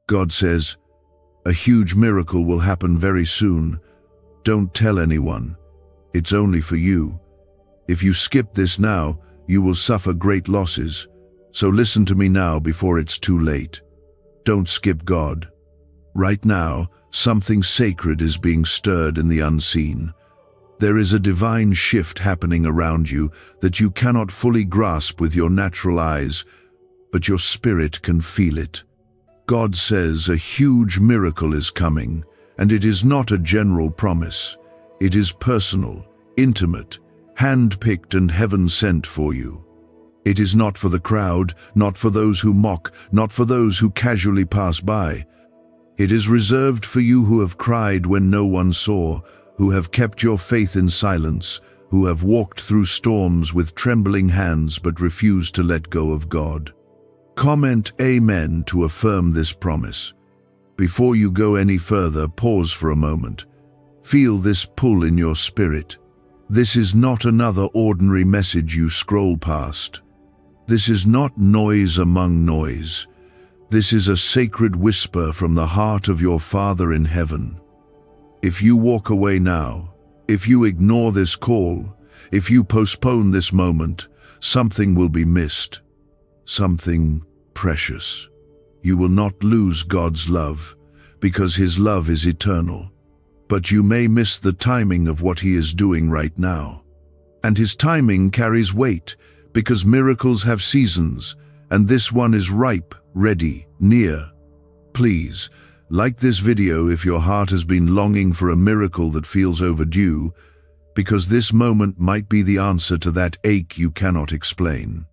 God says, a huge miracle will happen very soon. Don't tell anyone. It's only for you. If you skip this now, you will suffer great losses. So listen to me now before it's too late. Don't skip God. Right now, something sacred is being stirred in the unseen. There is a divine shift happening around you that you cannot fully grasp with your natural eyes, but your spirit can feel it. God says a huge miracle is coming, and it is not a general promise. It is personal, intimate, hand-picked and heaven-sent for you. It is not for the crowd, not for those who mock, not for those who casually pass by. It is reserved for you who have cried when no one saw, who have kept your faith in silence, who have walked through storms with trembling hands but refused to let go of God. Comment Amen to affirm this promise. Before you go any further, pause for a moment. Feel this pull in your spirit. This is not another ordinary message you scroll past. This is not noise among noise. This is a sacred whisper from the heart of your Father in heaven. If you walk away now, if you ignore this call, if you postpone this moment, something will be missed. Something precious. You will not lose God's love, because His love is eternal. But you may miss the timing of what He is doing right now. And His timing carries weight, because miracles have seasons, and this one is ripe, ready, near. Please, like this video if your heart has been longing for a miracle that feels overdue, because this moment might be the answer to that ache you cannot explain.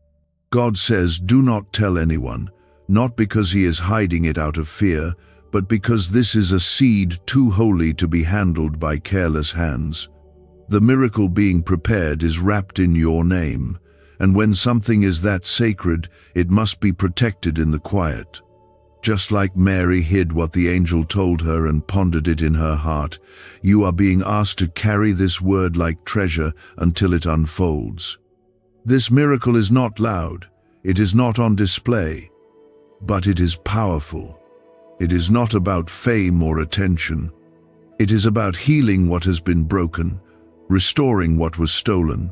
God says, do not tell anyone, not because He is hiding it out of fear, but because this is a seed too holy to be handled by careless hands. The miracle being prepared is wrapped in your name, and when something is that sacred, it must be protected in the quiet. Just like Mary hid what the angel told her and pondered it in her heart, you are being asked to carry this word like treasure until it unfolds. This miracle is not loud, it is not on display, but it is powerful. It is not about fame or attention. It is about healing what has been broken, restoring what was stolen,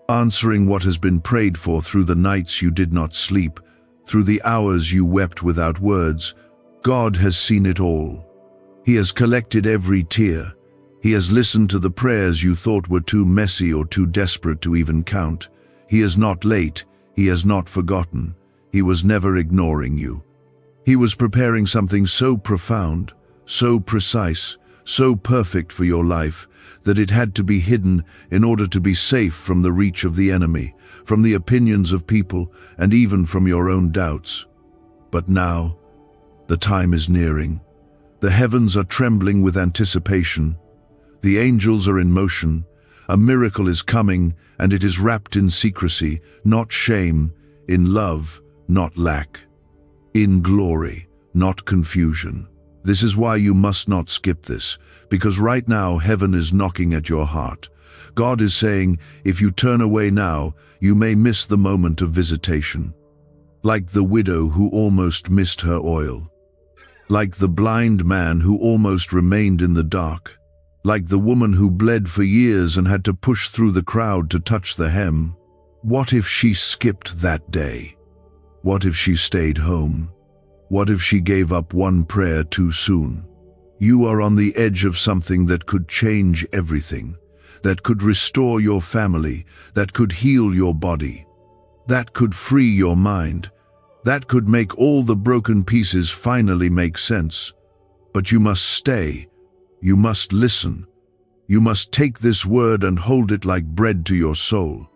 answering what has been prayed for through the nights you did not sleep, through the hours you wept without words. God has seen it all. He has collected every tear. He has listened to the prayers you thought were too messy or too desperate to even count. He is not late. He has not forgotten. He was never ignoring you. He was preparing something so profound, so precise, so perfect for your life, that it had to be hidden in order to be safe from the reach of the enemy, from the opinions of people, and even from your own doubts. But now, the time is nearing. The heavens are trembling with anticipation. The angels are in motion. A miracle is coming, and it is wrapped in secrecy, not shame, in love, not lack, in glory, not confusion. This is why you must not skip this, because right now heaven is knocking at your heart. God is saying, if you turn away now, you may miss the moment of visitation. Like the widow who almost missed her oil. Like the blind man who almost remained in the dark. Like the woman who bled for years and had to push through the crowd to touch the hem. What if she skipped that day? What if she stayed home? What if she gave up one prayer too soon? You are on the edge of something that could change everything, that could restore your family, that could heal your body, that could free your mind, that could make all the broken pieces finally make sense. But you must stay. You must listen. You must take this word and hold it like bread to your soul.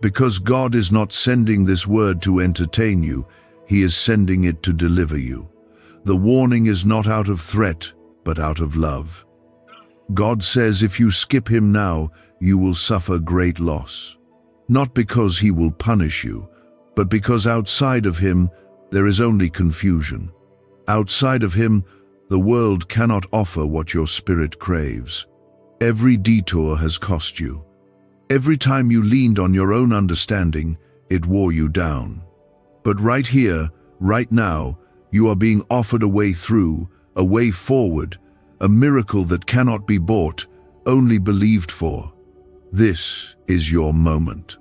Because God is not sending this word to entertain you, He is sending it to deliver you. The warning is not out of threat, but out of love. God says if you skip Him now, you will suffer great loss. Not because He will punish you, but because outside of Him, there is only confusion. Outside of Him, the world cannot offer what your spirit craves. Every detour has cost you. Every time you leaned on your own understanding, it wore you down. But right here, right now, You are being offered a way through, a way forward, a miracle that cannot be bought, only believed for. This is your moment,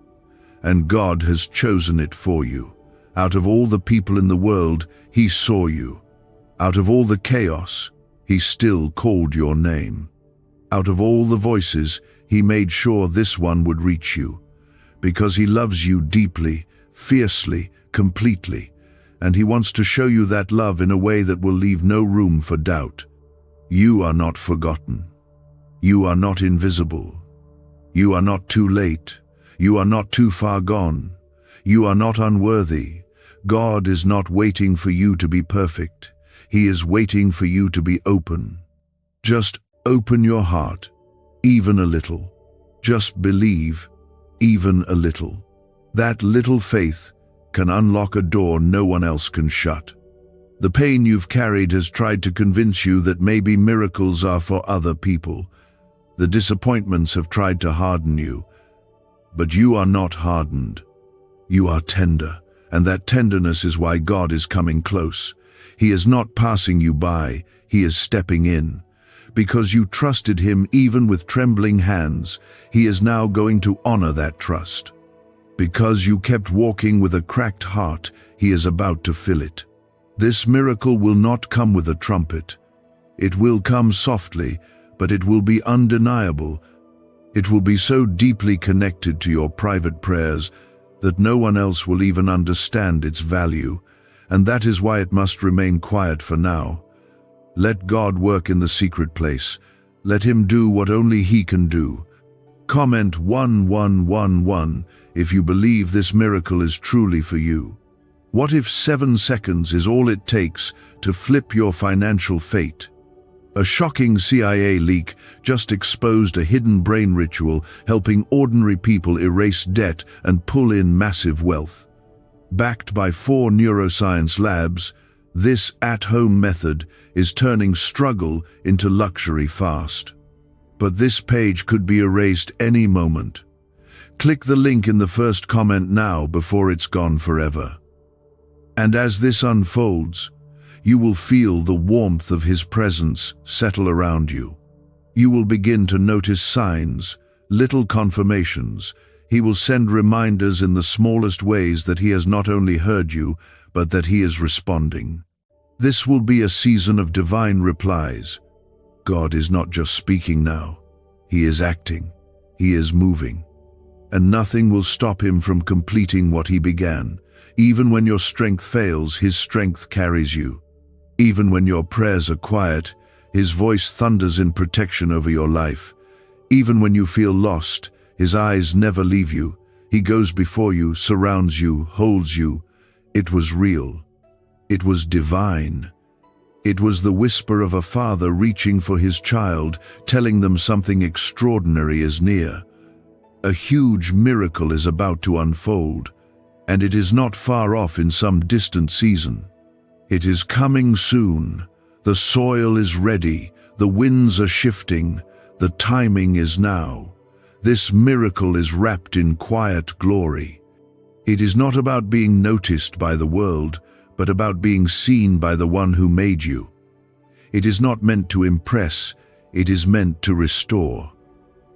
and God has chosen it for you. Out of all the people in the world, He saw you. Out of all the chaos, He still called your name. Out of all the voices, He made sure this one would reach you, because He loves you deeply, fiercely, completely, and He wants to show you that love in a way that will leave no room for doubt. You are not forgotten. You are not invisible. You are not too late. You are not too far gone. You are not unworthy. God is not waiting for you to be perfect. He is waiting for you to be open. Just open your heart, even a little. Just believe, even a little. That little faith can unlock a door no one else can shut. The pain you've carried has tried to convince you that maybe miracles are for other people. The disappointments have tried to harden you. But you are not hardened. You are tender, and that tenderness is why God is coming close. He is not passing you by, He is stepping in. Because you trusted Him even with trembling hands, He is now going to honor that trust. Because you kept walking with a cracked heart, He is about to fill it. This miracle will not come with a trumpet. It will come softly, but it will be undeniable. It will be so deeply connected to your private prayers that no one else will even understand its value, and that is why it must remain quiet for now. Let God work in the secret place. Let Him do what only He can do. Comment 1111 if you believe this miracle is truly for you. What if 7 seconds is all it takes to flip your financial fate? A shocking CIA leak just exposed a hidden brain ritual helping ordinary people erase debt and pull in massive wealth. Backed by 4 neuroscience labs, this at-home method is turning struggle into luxury fast. But this page could be erased any moment. Click the link in the first comment now before it's gone forever. And as this unfolds, you will feel the warmth of His presence settle around you. You will begin to notice signs, little confirmations. He will send reminders in the smallest ways that He has not only heard you, but that He is responding. This will be a season of divine replies. God is not just speaking now. He is acting. He is moving. And nothing will stop Him from completing what He began. Even when your strength fails, His strength carries you. Even when your prayers are quiet, His voice thunders in protection over your life. Even when you feel lost, His eyes never leave you. He goes before you, surrounds you, holds you. It was real. It was divine. It was the whisper of a father reaching for his child, telling them something extraordinary is near. A huge miracle is about to unfold, and it is not far off in some distant season. It is coming soon. The soil is ready. The winds are shifting. The timing is now. This miracle is wrapped in quiet glory. It is not about being noticed by the world, but about being seen by the one who made you. It is not meant to impress. It is meant to restore.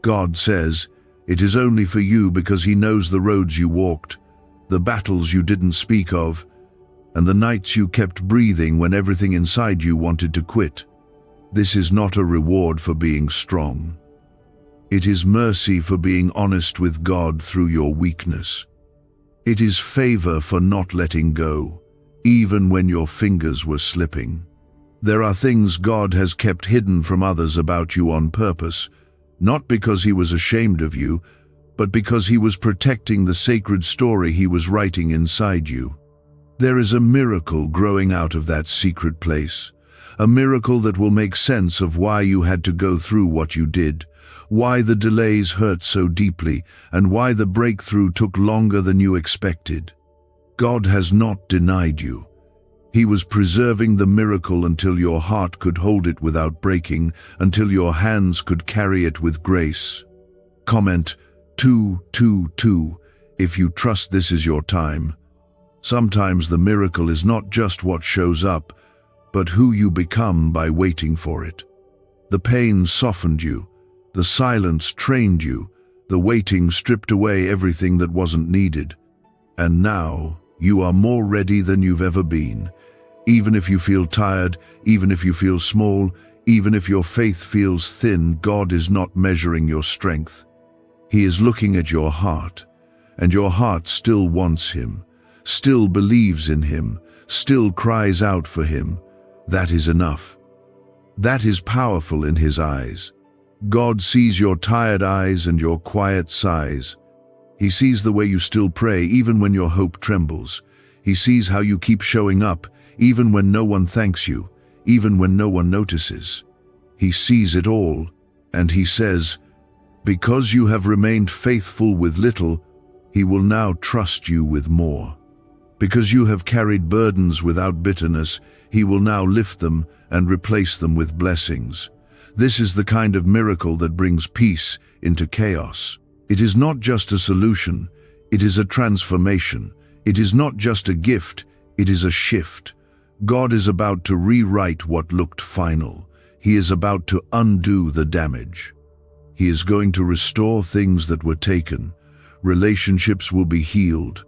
God says, it is only for you because He knows the roads you walked, the battles you didn't speak of, and the nights you kept breathing when everything inside you wanted to quit. This is not a reward for being strong. It is mercy for being honest with God through your weakness. It is favor for not letting go, even when your fingers were slipping. There are things God has kept hidden from others about you on purpose, not because He was ashamed of you, but because He was protecting the sacred story He was writing inside you. There is a miracle growing out of that secret place, a miracle that will make sense of why you had to go through what you did, why the delays hurt so deeply, and why the breakthrough took longer than you expected. God has not denied you. He was preserving the miracle until your heart could hold it without breaking, until your hands could carry it with grace. Comment 222 if you trust this is your time. Sometimes the miracle is not just what shows up, but who you become by waiting for it. The pain softened you, the silence trained you, the waiting stripped away everything that wasn't needed. And now, you are more ready than you've ever been. Even if you feel tired, even if you feel small, even if your faith feels thin, God is not measuring your strength. He is looking at your heart, and your heart still wants Him, still believes in Him, still cries out for Him. That is enough. That is powerful in His eyes. God sees your tired eyes and your quiet sighs. He sees the way you still pray even when your hope trembles. He sees how you keep showing up even when no one thanks you, even when no one notices. He sees it all, and He says, "Because you have remained faithful with little, He will now trust you with more. Because you have carried burdens without bitterness, He will now lift them and replace them with blessings." This is the kind of miracle that brings peace into chaos. It is not just a solution, it is a transformation. It is not just a gift, it is a shift. God is about to rewrite what looked final. He is about to undo the damage. He is going to restore things that were taken. Relationships will be healed.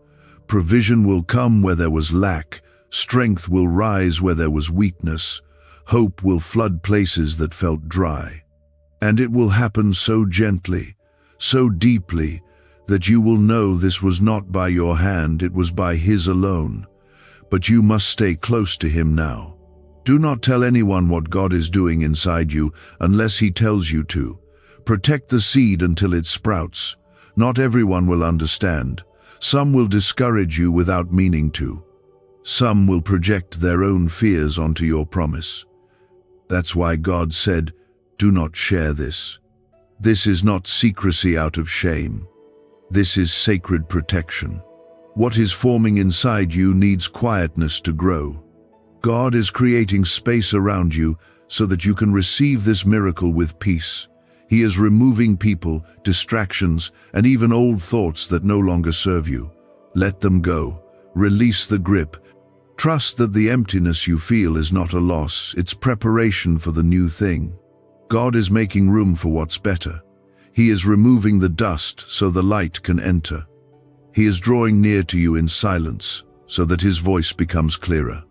Provision will come where there was lack. Strength will rise where there was weakness. Hope will flood places that felt dry. And it will happen so gently, so deeply, that you will know this was not by your hand, it was by His alone. But you must stay close to Him now. Do not tell anyone what God is doing inside you unless He tells you to. Protect the seed until it sprouts. Not everyone will understand. Some will discourage you without meaning to. Some will project their own fears onto your promise. That's why God said, "Do not share this." This is not secrecy out of shame. This is sacred protection. What is forming inside you needs quietness to grow. God is creating space around you so that you can receive this miracle with peace. He is removing people, distractions, and even old thoughts that no longer serve you. Let them go. Release the grip. Trust that the emptiness you feel is not a loss, it's preparation for the new thing. God is making room for what's better. He is removing the dust so the light can enter. He is drawing near to you in silence so that His voice becomes clearer.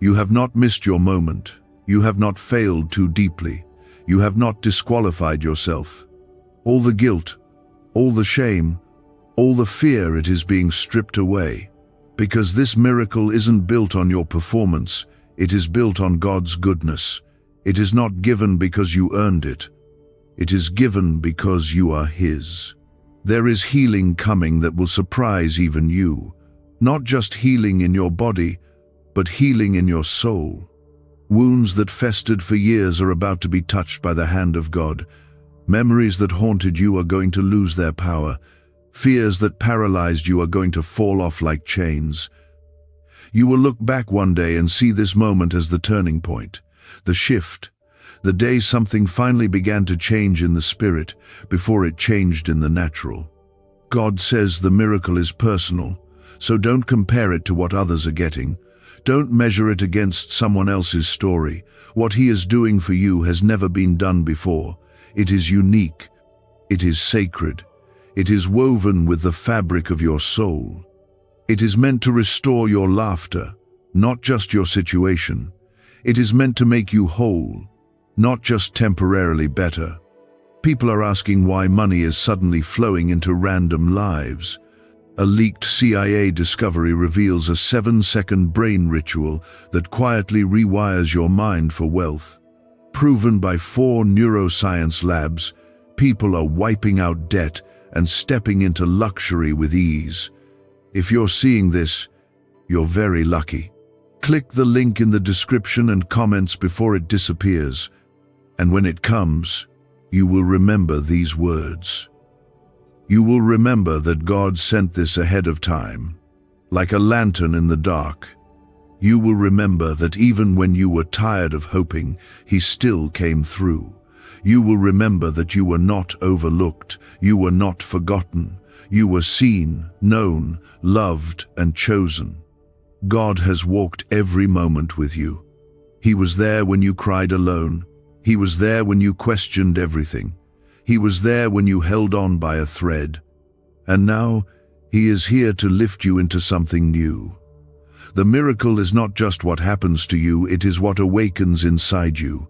You have not missed your moment. You have not failed too deeply. You have not disqualified yourself. All the guilt, all the shame, all the fear, it is being stripped away. Because this miracle isn't built on your performance, it is built on God's goodness. It is not given because you earned it. It is given because you are His. There is healing coming that will surprise even you. Not just healing in your body, but healing in your soul. Wounds that festered for years are about to be touched by the hand of God. Memories that haunted you are going to lose their power. Fears that paralyzed you are going to fall off like chains. You will look back one day and see this moment as the turning point, the shift, the day something finally began to change in the spirit before it changed in the natural. God says the miracle is personal, so don't compare it to what others are getting. Don't measure it against someone else's story. What He is doing for you has never been done before. It is unique. It is sacred. It is woven with the fabric of your soul. It is meant to restore your laughter, not just your situation. It is meant to make you whole, not just temporarily better. People are asking why money is suddenly flowing into random lives. A leaked CIA discovery reveals a 7-second brain ritual that quietly rewires your mind for wealth. Proven by 4 neuroscience labs, people are wiping out debt and stepping into luxury with ease. If you're seeing this, you're very lucky. Click the link in the description and comments before it disappears. And when it comes, you will remember these words. You will remember that God sent this ahead of time, like a lantern in the dark. You will remember that even when you were tired of hoping, He still came through. You will remember that you were not overlooked, you were not forgotten. You were seen, known, loved, and chosen. God has walked every moment with you. He was there when you cried alone. He was there when you questioned everything. He was there when you held on by a thread. And now, He is here to lift you into something new. The miracle is not just what happens to you, it is what awakens inside you.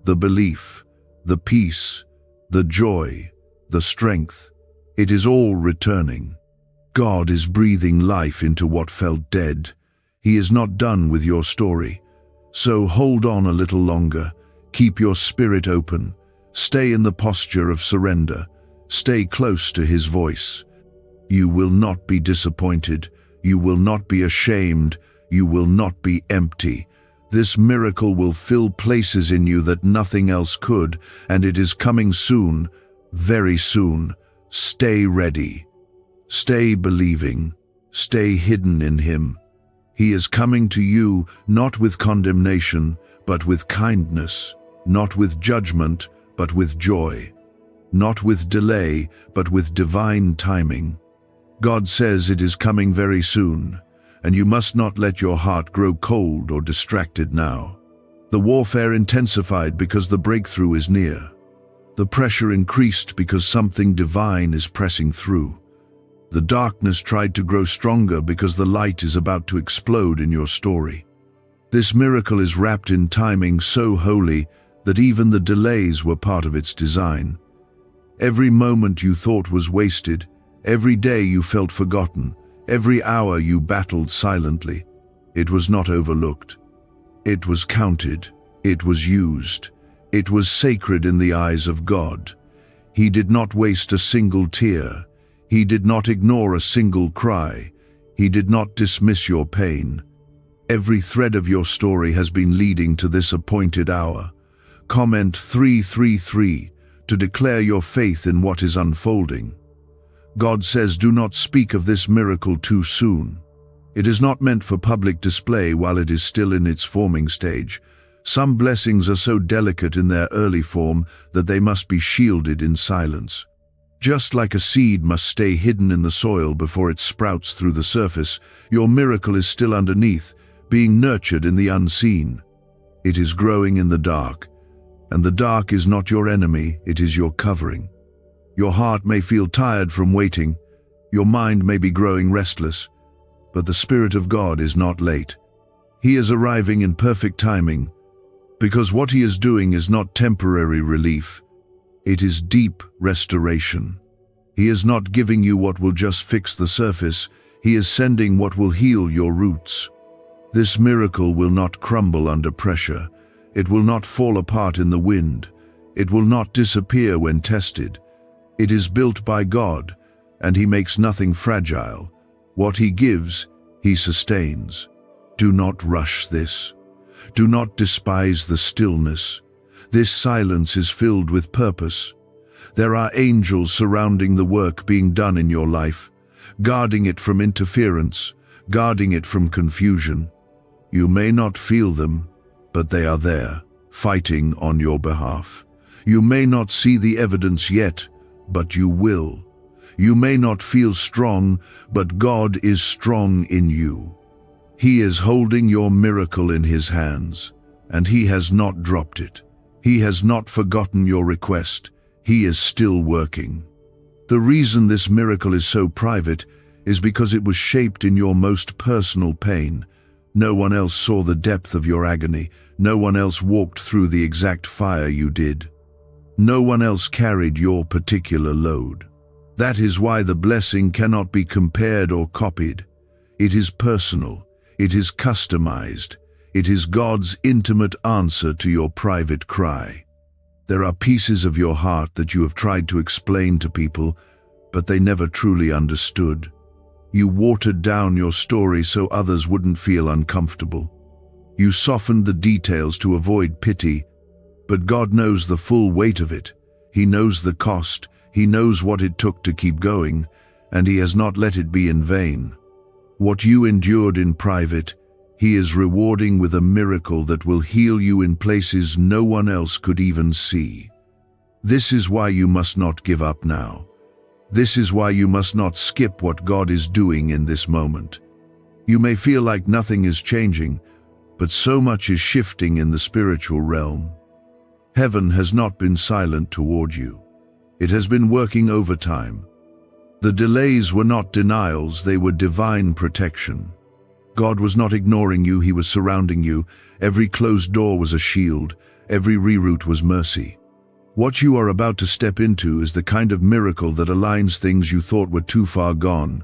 The belief, the peace, the joy, the strength. It is all returning. God is breathing life into what felt dead. He is not done with your story. So hold on a little longer. Keep your spirit open. Stay in the posture of surrender. Stay close to His voice. You will not be disappointed. You will not be ashamed. You will not be empty. This miracle will fill places in you that nothing else could, and it is coming soon, very soon. Stay ready. Stay believing. Stay hidden in Him. He is coming to you not with condemnation, but with kindness, not with judgment, but with joy, not with delay, but with divine timing. God says it is coming very soon, and you must not let your heart grow cold or distracted now. The warfare intensified because the breakthrough is near. The pressure increased because something divine is pressing through. The darkness tried to grow stronger because the light is about to explode in your story. This miracle is wrapped in timing so holy that even the delays were part of its design. Every moment you thought was wasted, every day you felt forgotten, every hour you battled silently, it was not overlooked. It was counted. It was used. It was sacred in the eyes of God. He did not waste a single tear. He did not ignore a single cry. He did not dismiss your pain. Every thread of your story has been leading to this appointed hour. Comment 333 to declare your faith in what is unfolding. God says, do not speak of this miracle too soon. It is not meant for public display while it is still in its forming stage. Some blessings are so delicate in their early form that they must be shielded in silence. Just like a seed must stay hidden in the soil before it sprouts through the surface, your miracle is still underneath, being nurtured in the unseen. It is growing in the dark, and the dark is not your enemy, it is your covering. Your heart may feel tired from waiting, your mind may be growing restless, but the Spirit of God is not late. He is arriving in perfect timing, because what He is doing is not temporary relief. It is deep restoration. He is not giving you what will just fix the surface. He is sending what will heal your roots. This miracle will not crumble under pressure. It will not fall apart in the wind. It will not disappear when tested. It is built by God, and He makes nothing fragile. What He gives, He sustains. Do not rush this. Do not despise the stillness. This silence is filled with purpose. There are angels surrounding the work being done in your life, guarding it from interference, guarding it from confusion. You may not feel them, but they are there, fighting on your behalf. You may not see the evidence yet, but you will. You may not feel strong, but God is strong in you. He is holding your miracle in His hands, and He has not dropped it. He has not forgotten your request. He is still working. The reason this miracle is so private is because it was shaped in your most personal pain. No one else saw the depth of your agony. No one else walked through the exact fire you did. No one else carried your particular load. That is why the blessing cannot be compared or copied. It is personal. It is customized. It is God's intimate answer to your private cry. There are pieces of your heart that you have tried to explain to people, but they never truly understood. You watered down your story so others wouldn't feel uncomfortable. You softened the details to avoid pity, but God knows the full weight of it. He knows the cost. He knows what it took to keep going, and He has not let it be in vain. What you endured in private, He is rewarding with a miracle that will heal you in places no one else could even see. This is why you must not give up now. This is why you must not skip what God is doing in this moment. You may feel like nothing is changing, but so much is shifting in the spiritual realm. Heaven has not been silent toward you. It has been working overtime. The delays were not denials, they were divine protection. God was not ignoring you, He was surrounding you. Every closed door was a shield, every reroute was mercy. What you are about to step into is the kind of miracle that aligns things you thought were too far gone.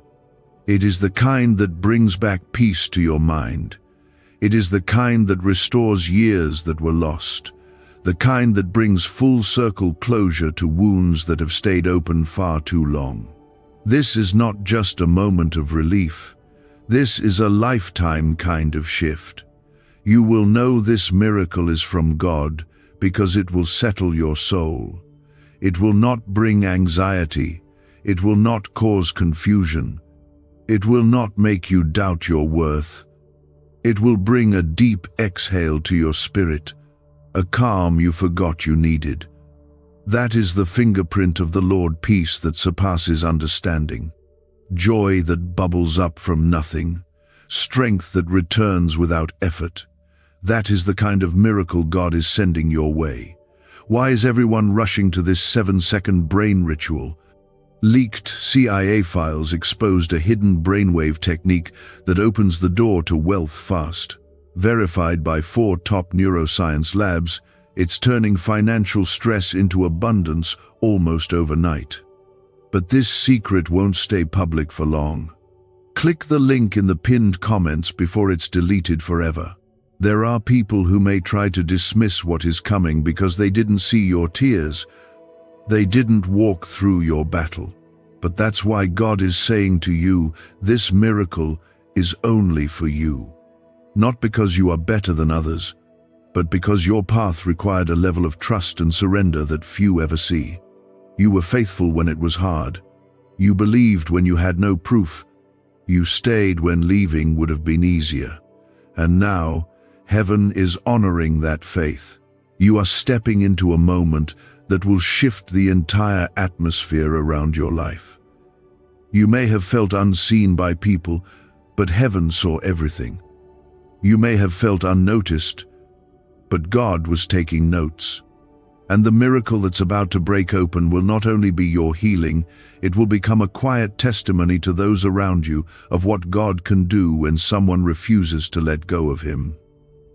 It is the kind that brings back peace to your mind. It is the kind that restores years that were lost. The kind that brings full circle closure to wounds that have stayed open far too long. This is not just a moment of relief. This is a lifetime kind of shift. You will know this miracle is from God because it will settle your soul. It will not bring anxiety. It will not cause confusion. It will not make you doubt your worth. It will bring a deep exhale to your spirit, a calm you forgot you needed. That is the fingerprint of the Lord, peace that surpasses understanding, joy that bubbles up from nothing, strength that returns without effort. That is the kind of miracle God is sending your way. Why is everyone rushing to this 7-second brain ritual? Leaked CIA files exposed a hidden brainwave technique that opens the door to wealth fast. Verified by 4 top neuroscience labs, it's turning financial stress into abundance almost overnight. But this secret won't stay public for long. Click the link in the pinned comments before it's deleted forever. There are people who may try to dismiss what is coming because they didn't see your tears. They didn't walk through your battle. But that's why God is saying to you, this miracle is only for you. Not because you are better than others, but because your path required a level of trust and surrender that few ever see. You were faithful when it was hard. You believed when you had no proof. You stayed when leaving would have been easier. And now, heaven is honoring that faith. You are stepping into a moment that will shift the entire atmosphere around your life. You may have felt unseen by people, but heaven saw everything. You may have felt unnoticed, but God was taking notes. And the miracle that's about to break open will not only be your healing, it will become a quiet testimony to those around you of what God can do when someone refuses to let go of Him.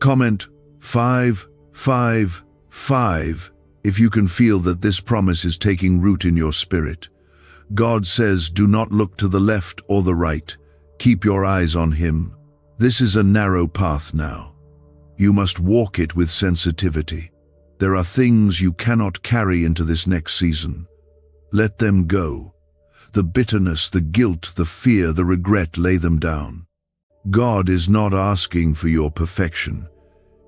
Comment 555 if you can feel that this promise is taking root in your spirit. God says, do not look to the left or the right. Keep your eyes on Him. This is a narrow path now. You must walk it with sensitivity. There are things you cannot carry into this next season. Let them go. The bitterness, the guilt, the fear, the regret, lay them down. God is not asking for your perfection.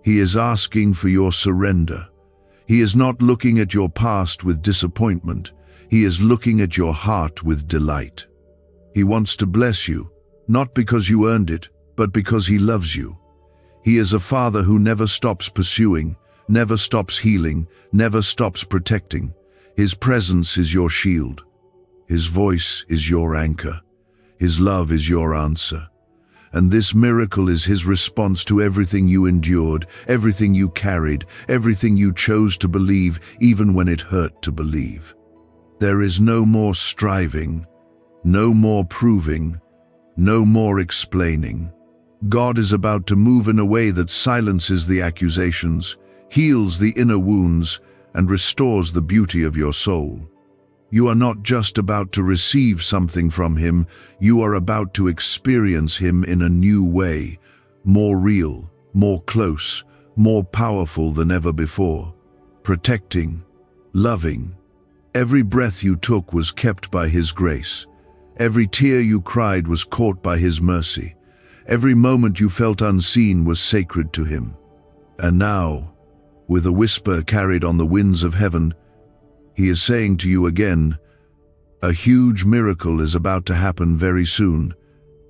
He is asking for your surrender. He is not looking at your past with disappointment. He is looking at your heart with delight. He wants to bless you, not because you earned it, but because He loves you. He is a Father who never stops pursuing, never stops healing, never stops protecting. His presence is your shield. His voice is your anchor. His love is your answer. And this miracle is His response to everything you endured, everything you carried, everything you chose to believe, even when it hurt to believe. There is no more striving, no more proving, no more explaining. God is about to move in a way that silences the accusations, heals the inner wounds, and restores the beauty of your soul. You are not just about to receive something from Him, you are about to experience Him in a new way, more real, more close, more powerful than ever before. Protecting, loving. Every breath you took was kept by His grace. Every tear you cried was caught by His mercy. Every moment you felt unseen was sacred to Him. And now, with a whisper carried on the winds of heaven, He is saying to you again, a huge miracle is about to happen very soon,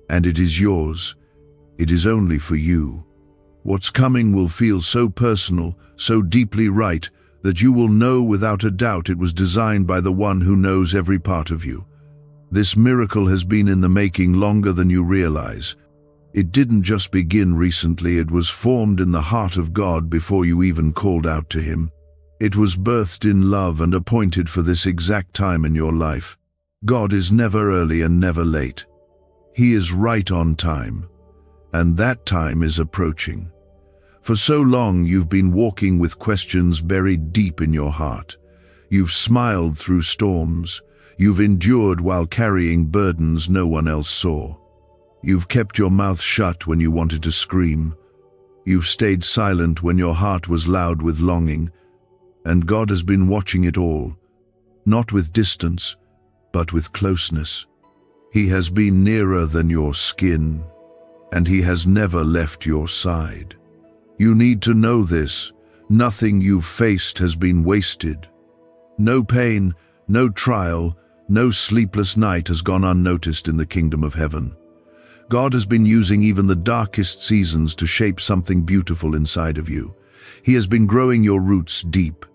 and it is yours. It is only for you. What's coming will feel so personal, so deeply right, that you will know without a doubt it was designed by the one who knows every part of you. This miracle has been in the making longer than you realize. It didn't just begin recently, it was formed in the heart of God before you even called out to Him. It was birthed in love and appointed for this exact time in your life. God is never early and never late. He is right on time, and that time is approaching. For so long you've been walking with questions buried deep in your heart. You've smiled through storms. You've endured while carrying burdens no one else saw. You've kept your mouth shut when you wanted to scream. You've stayed silent when your heart was loud with longing. And God has been watching it all, not with distance, but with closeness. He has been nearer than your skin, and He has never left your side. You need to know this. Nothing you've faced has been wasted. No pain, no trial, no sleepless night has gone unnoticed in the kingdom of heaven. God has been using even the darkest seasons to shape something beautiful inside of you. He has been growing your roots deep.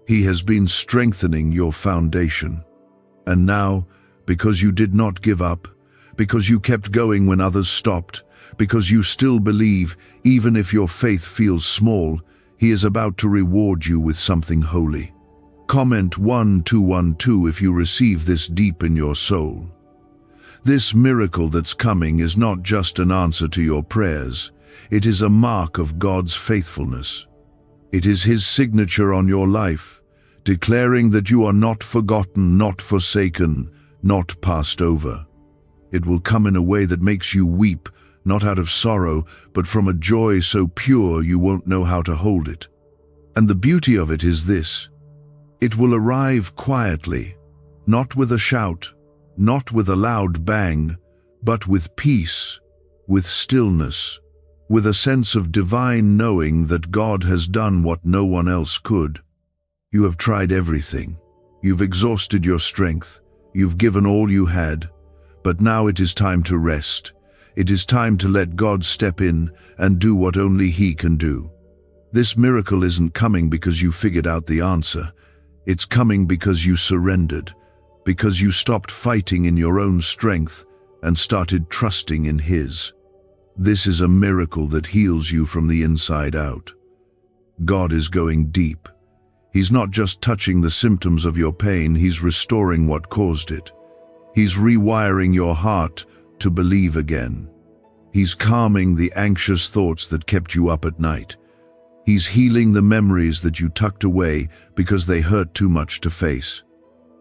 He has been strengthening your foundation. And now, because you did not give up, because you kept going when others stopped, because you still believe, even if your faith feels small, He is about to reward you with something holy. Comment 1212 if you receive this deep in your soul. This miracle that's coming is not just an answer to your prayers. It is a mark of God's faithfulness. It is His signature on your life, declaring that you are not forgotten, not forsaken, not passed over. It will come in a way that makes you weep, not out of sorrow, but from a joy so pure you won't know how to hold it. And the beauty of it is this: it will arrive quietly, not with a shout, not with a loud bang, but with peace, with stillness, with a sense of divine knowing that God has done what no one else could. You have tried everything. You've exhausted your strength. You've given all you had. But now it is time to rest. It is time to let God step in and do what only He can do. This miracle isn't coming because you figured out the answer. It's coming because you surrendered, because you stopped fighting in your own strength and started trusting in His. This is a miracle that heals you from the inside out. God is going deep. He's not just touching the symptoms of your pain, He's restoring what caused it. He's rewiring your heart to believe again. He's calming the anxious thoughts that kept you up at night. He's healing the memories that you tucked away because they hurt too much to face.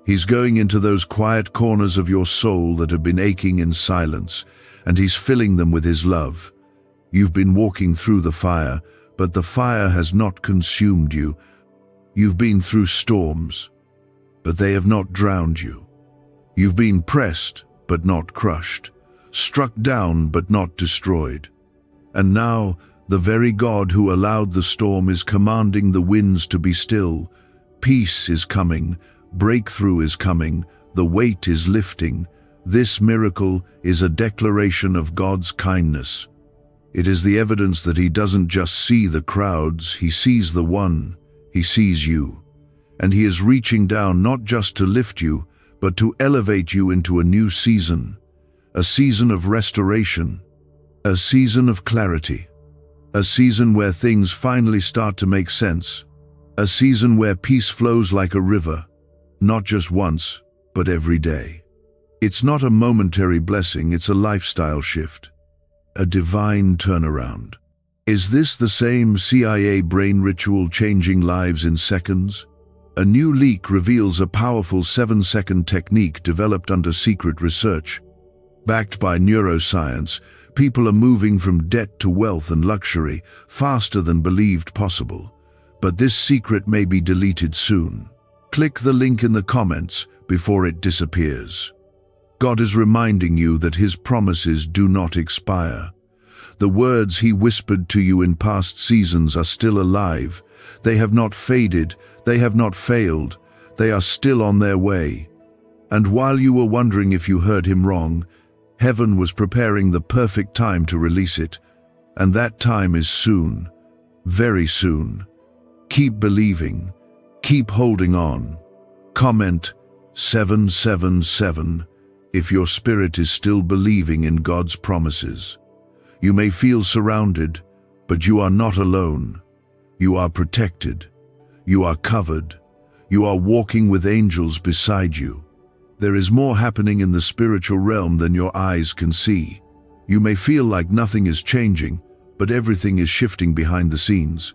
He's going into those quiet corners of your soul that have been aching in silence, and He's filling them with His love. You've been walking through the fire, but the fire has not consumed you. You've been through storms, but they have not drowned you. You've been pressed, but not crushed, struck down, but not destroyed. And now, the very God who allowed the storm is commanding the winds to be still. Peace is coming, breakthrough is coming, the weight is lifting. This miracle is a declaration of God's kindness. It is the evidence that He doesn't just see the crowds, He sees the one. He sees you. And He is reaching down not just to lift you, but to elevate you into a new season. A season of restoration. A season of clarity. A season where things finally start to make sense. A season where peace flows like a river, not just once, but every day. It's not a momentary blessing, it's a lifestyle shift. A divine turnaround. Is this the same CIA brain ritual changing lives in seconds? A new leak reveals a powerful 7-second technique developed under secret research. Backed by neuroscience, people are moving from debt to wealth and luxury faster than believed possible. But this secret may be deleted soon. Click the link in the comments before it disappears. God is reminding you that His promises do not expire. The words He whispered to you in past seasons are still alive. They have not faded, they have not failed, they are still on their way. And while you were wondering if you heard Him wrong, heaven was preparing the perfect time to release it. And that time is soon, very soon. Keep believing, keep holding on. Comment 777 if your spirit is still believing in God's promises. You may feel surrounded, but you are not alone. You are protected. You are covered. You are walking with angels beside you. There is more happening in the spiritual realm than your eyes can see. You may feel like nothing is changing, but everything is shifting behind the scenes.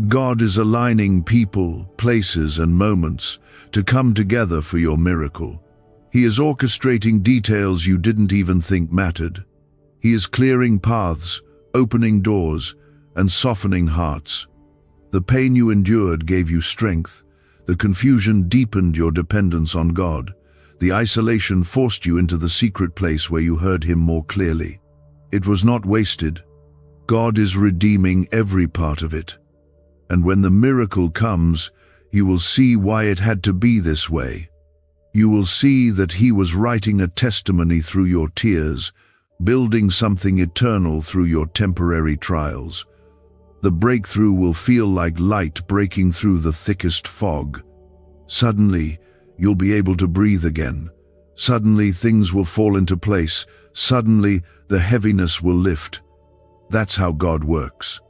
God is aligning people, places, and moments to come together for your miracle. He is orchestrating details you didn't even think mattered. He is clearing paths, opening doors, and softening hearts. The pain you endured gave you strength. The confusion deepened your dependence on God. The isolation forced you into the secret place where you heard Him more clearly. It was not wasted. God is redeeming every part of it. And when the miracle comes, you will see why it had to be this way. You will see that He was writing a testimony through your tears, building something eternal through your temporary trials. The breakthrough will feel like light breaking through the thickest fog. Suddenly, you'll be able to breathe again. Suddenly, things will fall into place. Suddenly, the heaviness will lift. That's how God works.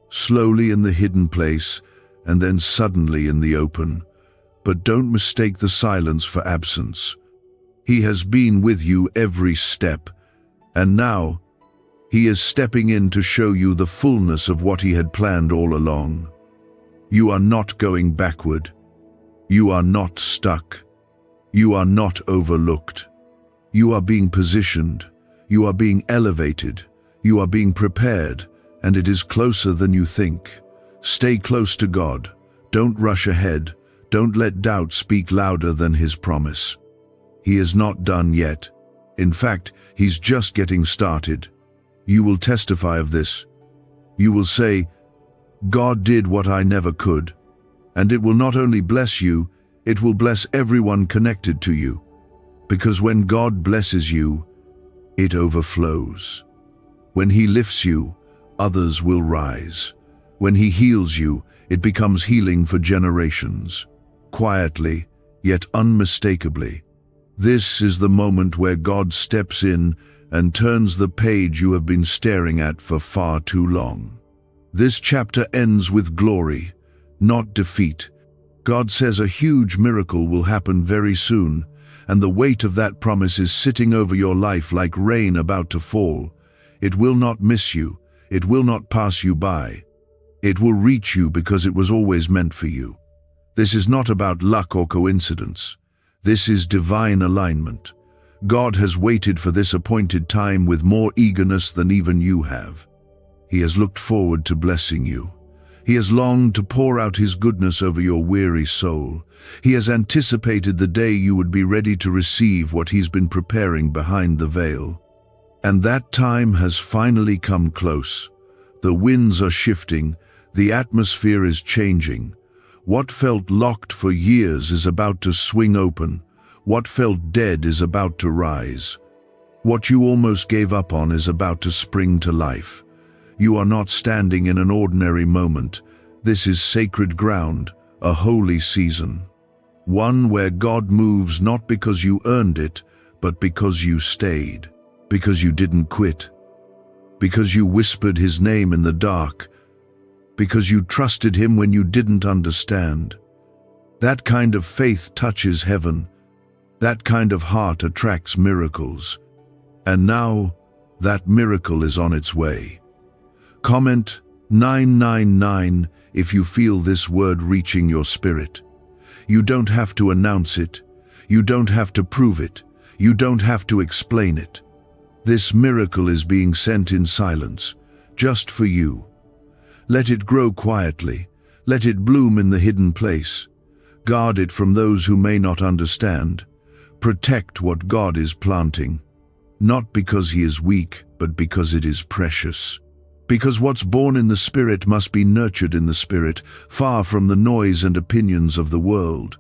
Slowly in the hidden place, and then suddenly in the open. But don't mistake the silence for absence. He has been with you every step, and now He is stepping in to show you the fullness of what He had planned all along. You are not going backward. You are not stuck. You are not overlooked. You are being positioned. You are being elevated. You are being prepared, and it is closer than you think. Stay close to God. Don't rush ahead. Don't let doubt speak louder than His promise. He is not done yet. In fact, He's just getting started. You will testify of this. You will say, God did what I never could. And it will not only bless you, it will bless everyone connected to you. Because when God blesses you, it overflows. When He lifts you, others will rise. When He heals you, it becomes healing for generations. Quietly, yet unmistakably. This is the moment where God steps in and turns the page you have been staring at for far too long. This chapter ends with glory, not defeat. God says a huge miracle will happen very soon, and the weight of that promise is sitting over your life like rain about to fall. It will not miss you. It will not pass you by. It will reach you because it was always meant for you. This is not about luck or coincidence. This is divine alignment. God has waited for this appointed time with more eagerness than even you have. He has looked forward to blessing you. He has longed to pour out His goodness over your weary soul. He has anticipated the day you would be ready to receive what He's been preparing behind the veil. And that time has finally come close. The winds are shifting. The atmosphere is changing. What felt locked for years is about to swing open. What felt dead is about to rise. What you almost gave up on is about to spring to life. You are not standing in an ordinary moment. This is sacred ground, a holy season. One where God moves not because you earned it, but because you stayed, because you didn't quit, because you whispered His name in the dark, because you trusted Him when you didn't understand. That kind of faith touches heaven. That kind of heart attracts miracles. And now, that miracle is on its way. Comment 999 if you feel this word reaching your spirit. You don't have to announce it. You don't have to prove it. You don't have to explain it. This miracle is being sent in silence, just for you. Let it grow quietly. Let it bloom in the hidden place. Guard it from those who may not understand. Protect what God is planting. Not because He is weak, but because it is precious. Because what's born in the Spirit must be nurtured in the Spirit, far from the noise and opinions of the world.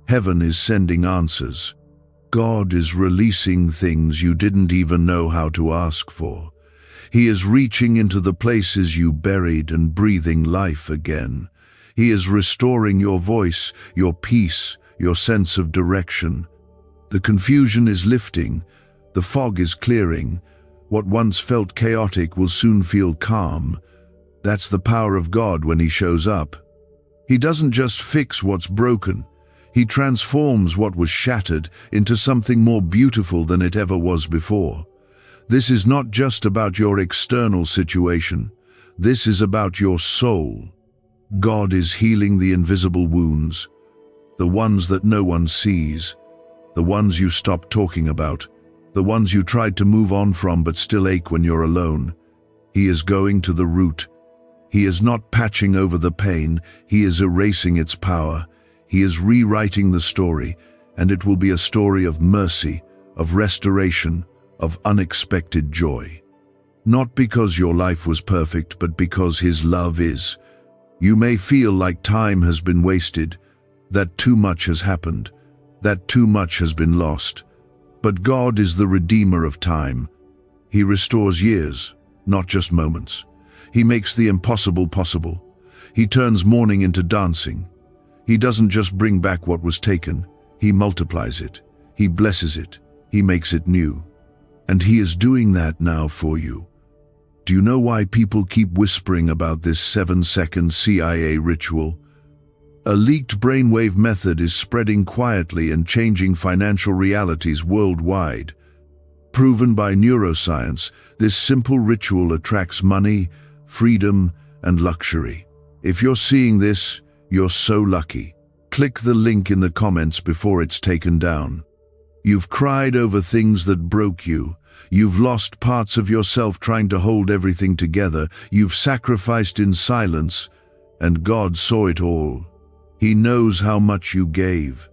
Heaven is sending answers. God is releasing things you didn't even know how to ask for. He is reaching into the places you buried and breathing life again. He is restoring your voice, your peace, your sense of direction. The confusion is lifting. The fog is clearing. What once felt chaotic will soon feel calm. That's the power of God when He shows up. He doesn't just fix what's broken. He transforms what was shattered into something more beautiful than it ever was before. This is not just about your external situation. This is about your soul. God is healing the invisible wounds, the ones that no one sees, the ones you stopped talking about, the ones you tried to move on from but still ache when you're alone. He is going to the root. He is not patching over the pain. He is erasing its power. He is rewriting the story, and it will be a story of mercy, of restoration, of unexpected joy. Not because your life was perfect, but because His love is. You may feel like time has been wasted, that too much has happened, that too much has been lost. But God is the Redeemer of time. He restores years, not just moments. He makes the impossible possible. He turns mourning into dancing. He doesn't just bring back what was taken. He multiplies it. He blesses it. He makes it new. And He is doing that now for you. Do you know why people keep whispering about this 7-second CIA ritual? A leaked brainwave method is spreading quietly and changing financial realities worldwide. Proven by neuroscience, this simple ritual attracts money, freedom, and luxury. If you're seeing this, you're so lucky. Click the link in the comments before it's taken down. You've cried over things that broke you. You've lost parts of yourself trying to hold everything together. You've sacrificed in silence, and God saw it all. He knows how much you gave.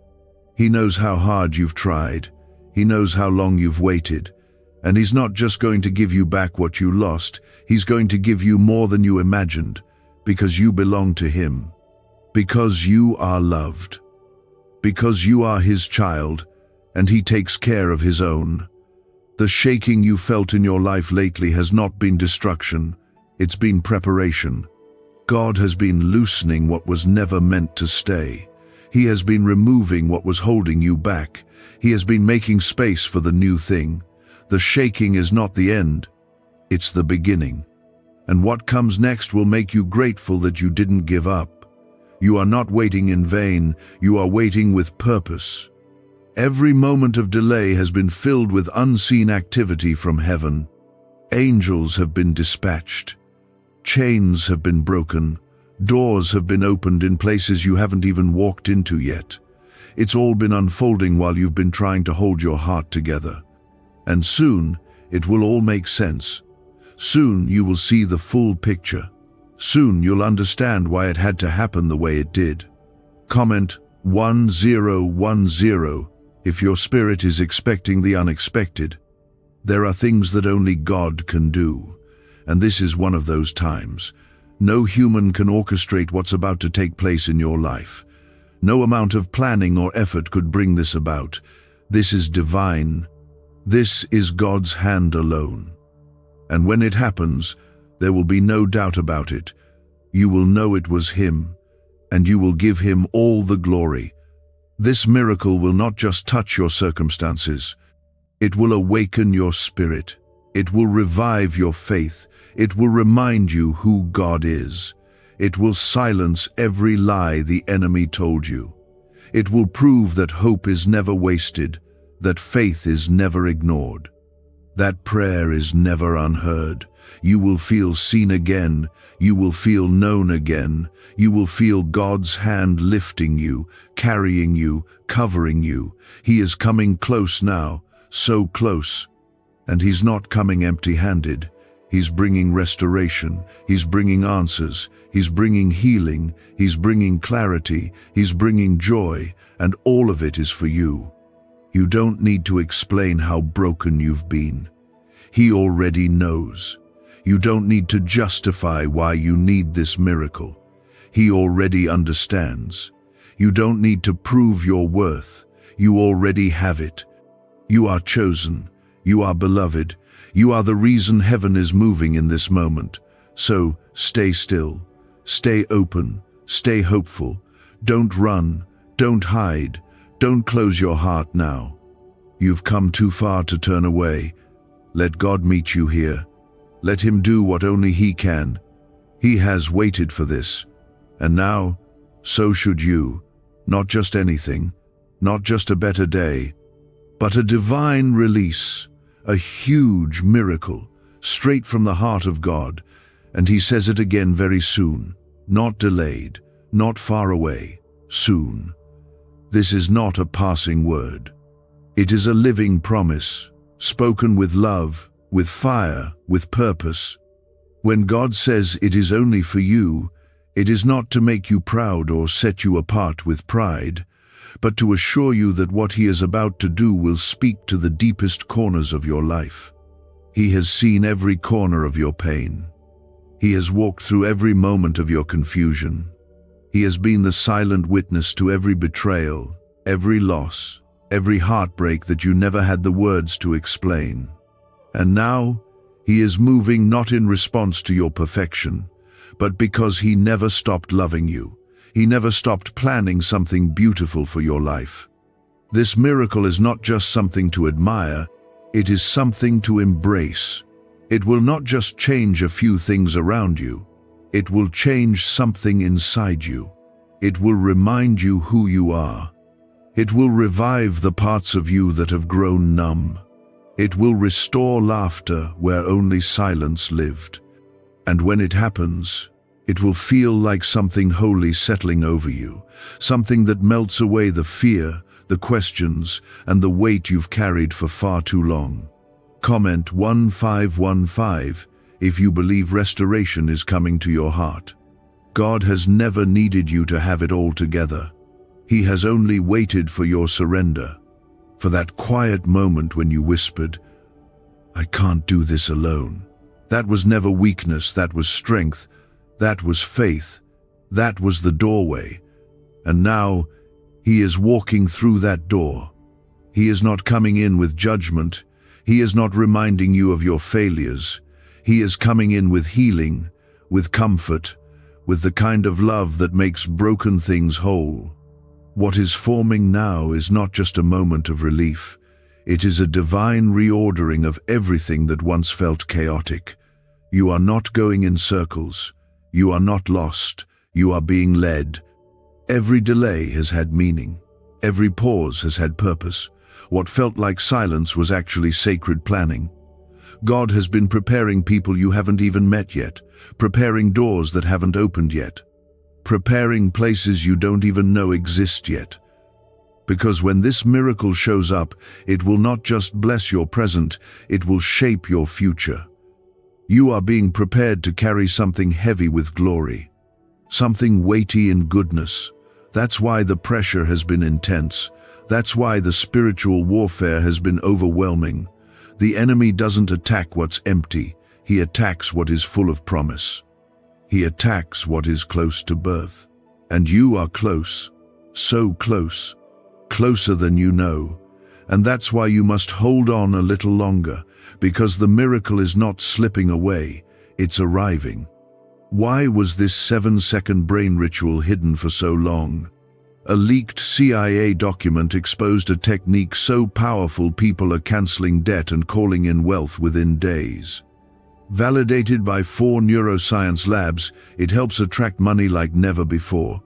He knows how hard you've tried. He knows how long you've waited. And He's not just going to give you back what you lost. He's going to give you more than you imagined, because you belong to Him. Because you are loved. Because you are His child, and He takes care of His own. The shaking you felt in your life lately has not been destruction. It's been preparation. God has been loosening what was never meant to stay. He has been removing what was holding you back. He has been making space for the new thing. The shaking is not the end. It's the beginning. And what comes next will make you grateful that you didn't give up. You are not waiting in vain. You are waiting with purpose. Every moment of delay has been filled with unseen activity from heaven. Angels have been dispatched. Chains have been broken. Doors have been opened in places you haven't even walked into yet. It's all been unfolding while you've been trying to hold your heart together. And soon, it will all make sense. Soon you will see the full picture. Soon you'll understand why it had to happen the way it did. Comment 1010 if your spirit is expecting the unexpected. There are things that only God can do, and this is one of those times. No human can orchestrate what's about to take place in your life. No amount of planning or effort could bring this about. This is divine. This is God's hand alone. And when it happens, there will be no doubt about it. You will know it was Him, and you will give Him all the glory. This miracle will not just touch your circumstances. It will awaken your spirit. It will revive your faith. It will remind you who God is. It will silence every lie the enemy told you. It will prove that hope is never wasted, that faith is never ignored, that prayer is never unheard. You will feel seen again. You will feel known again. You will feel God's hand lifting you, carrying you, covering you. He is coming close now, so close. And He's not coming empty-handed. He's bringing restoration. He's bringing answers. He's bringing healing. He's bringing clarity. He's bringing joy. And all of it is for you. You don't need to explain how broken you've been. He already knows. You don't need to justify why you need this miracle. He already understands. You don't need to prove your worth. You already have it. You are chosen. You are beloved. You are the reason heaven is moving in this moment. So stay still. Stay open. Stay hopeful. Don't run. Don't hide. Don't close your heart now. You've come too far to turn away. Let God meet you here. Let Him do what only He can. He has waited for this. And now, so should you. Not just anything, not just a better day, but a divine release, a huge miracle, straight from the heart of God. And He says it again very soon, not delayed, not far away, soon. This is not a passing word. It is a living promise, spoken with love, with fire, with purpose. When God says it is only for you, it is not to make you proud or set you apart with pride, but to assure you that what He is about to do will speak to the deepest corners of your life. He has seen every corner of your pain. He has walked through every moment of your confusion. He has been the silent witness to every betrayal, every loss, every heartbreak that you never had the words to explain. And now, He is moving not in response to your perfection, but because He never stopped loving you. He never stopped planning something beautiful for your life. This miracle is not just something to admire, it is something to embrace. It will not just change a few things around you, it will change something inside you. It will remind you who you are. It will revive the parts of you that have grown numb. It will restore laughter where only silence lived. And when it happens, it will feel like something holy settling over you, something that melts away the fear, the questions, and the weight you've carried for far too long. Comment 1515 if you believe restoration is coming to your heart. God has never needed you to have it all together. He has only waited for your surrender, for that quiet moment when you whispered, "I can't do this alone." That was never weakness, that was strength, that was faith, that was the doorway. And now, He is walking through that door. He is not coming in with judgment. He is not reminding you of your failures. He is coming in with healing, with comfort, with the kind of love that makes broken things whole. What is forming now is not just a moment of relief. It is a divine reordering of everything that once felt chaotic. You are not going in circles. You are not lost. You are being led. Every delay has had meaning. Every pause has had purpose. What felt like silence was actually sacred planning. God has been preparing people you haven't even met yet, preparing doors that haven't opened yet, preparing places you don't even know exist yet. Because when this miracle shows up, it will not just bless your present, it will shape your future. You are being prepared to carry something heavy with glory, something weighty in goodness. That's why the pressure has been intense. That's why the spiritual warfare has been overwhelming. The enemy doesn't attack what's empty, he attacks what is full of promise. He attacks what is close to birth. And you are close, so close, closer than you know. And that's why you must hold on a little longer, because the miracle is not slipping away, it's arriving. Why was this 7-second brain ritual hidden for so long? A leaked CIA document exposed a technique so powerful people are canceling debt and calling in wealth within days. Validated by 4 neuroscience labs, it helps attract money like never before.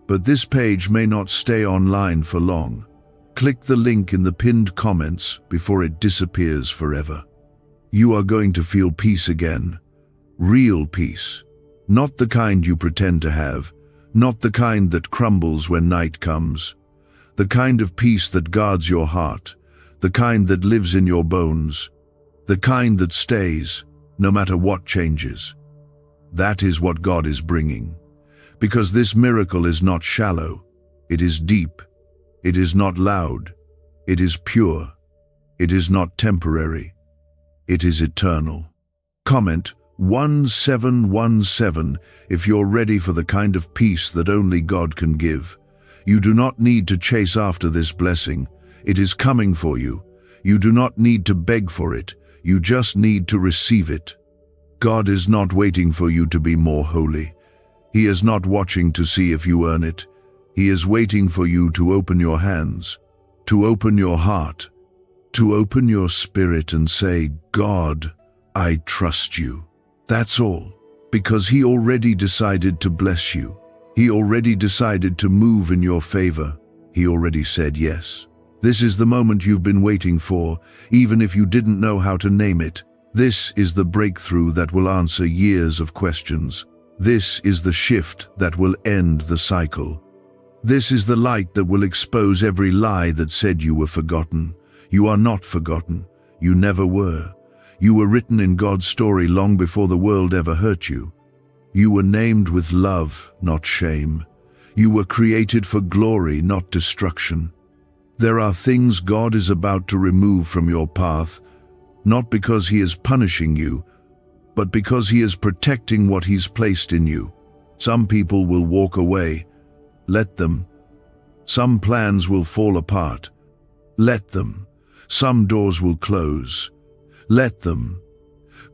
But this page may not stay online for long. Click the link in the pinned comments before it disappears forever. You are going to feel peace again. Real peace. Not the kind you pretend to have. Not the kind that crumbles when night comes. The kind of peace that guards your heart. The kind that lives in your bones. The kind that stays, no matter what changes. That is what God is bringing. Because this miracle is not shallow. It is deep. It is not loud. It is pure. It is not temporary. It is eternal. Comment 1717 if you're ready for the kind of peace that only God can give. You do not need to chase after this blessing. It is coming for you. You do not need to beg for it. You just need to receive it. God is not waiting for you to be more holy. He is not watching to see if you earn it. He is waiting for you to open your hands, to open your heart, to open your spirit and say, God, I trust you. That's all. Because He already decided to bless you. He already decided to move in your favor. He already said yes. This is the moment you've been waiting for, even if you didn't know how to name it. This is the breakthrough that will answer years of questions. This is the shift that will end the cycle. This is the light that will expose every lie that said you were forgotten. You are not forgotten. You never were. You were written in God's story long before the world ever hurt you. You were named with love, not shame. You were created for glory, not destruction. There are things God is about to remove from your path, not because He is punishing you, but because He is protecting what He's placed in you. Some people will walk away. Let them. Some plans will fall apart. Let them. Some doors will close. Let them.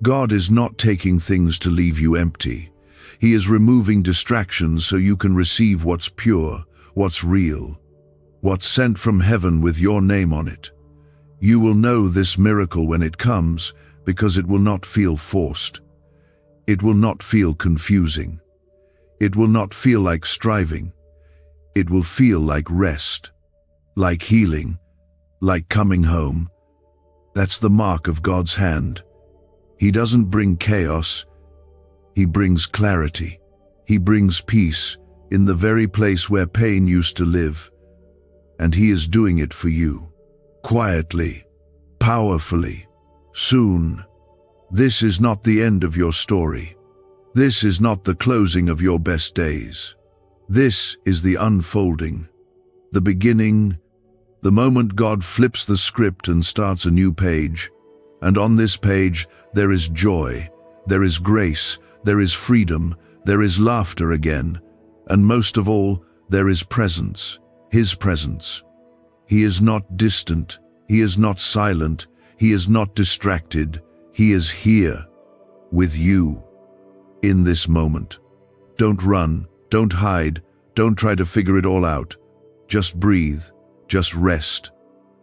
God is not taking things to leave you empty. He is removing distractions so you can receive what's pure, what's real, what's sent from heaven with your name on it. You will know this miracle when it comes because it will not feel forced. It will not feel confusing. It will not feel like striving. It will feel like rest, like healing, like coming home. That's the mark of God's hand. He doesn't bring chaos. He brings clarity. He brings peace in the very place where pain used to live. And He is doing it for you. Quietly, powerfully, soon. This is not the end of your story. This is not the closing of your best days. This is the unfolding, the beginning, the moment God flips the script and starts a new page. And on this page, there is joy, there is grace, there is freedom, there is laughter again, and most of all, there is presence, His presence. He is not distant, He is not silent, He is not distracted, He is here, with you, in this moment. Don't run, don't hide, don't try to figure it all out. Just breathe, just rest.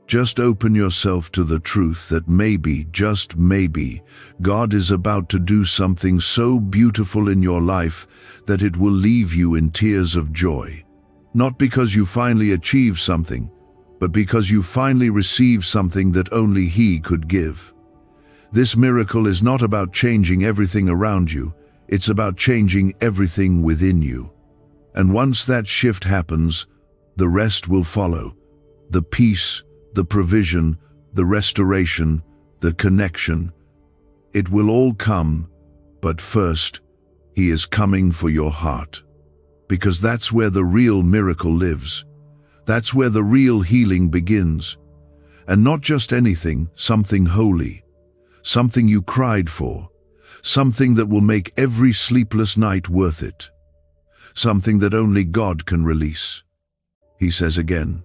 Just open yourself to the truth that maybe, just maybe, God is about to do something so beautiful in your life that it will leave you in tears of joy. Not because you finally achieved something, but because you finally received something that only He could give. This miracle is not about changing everything around you, it's about changing everything within you. And once that shift happens, the rest will follow. The peace, the provision, the restoration, the connection. It will all come, but first, He is coming for your heart. Because that's where the real miracle lives. That's where the real healing begins. And not just anything, something holy. Something you cried for. Something that will make every sleepless night worth it. Something that only God can release. He says again,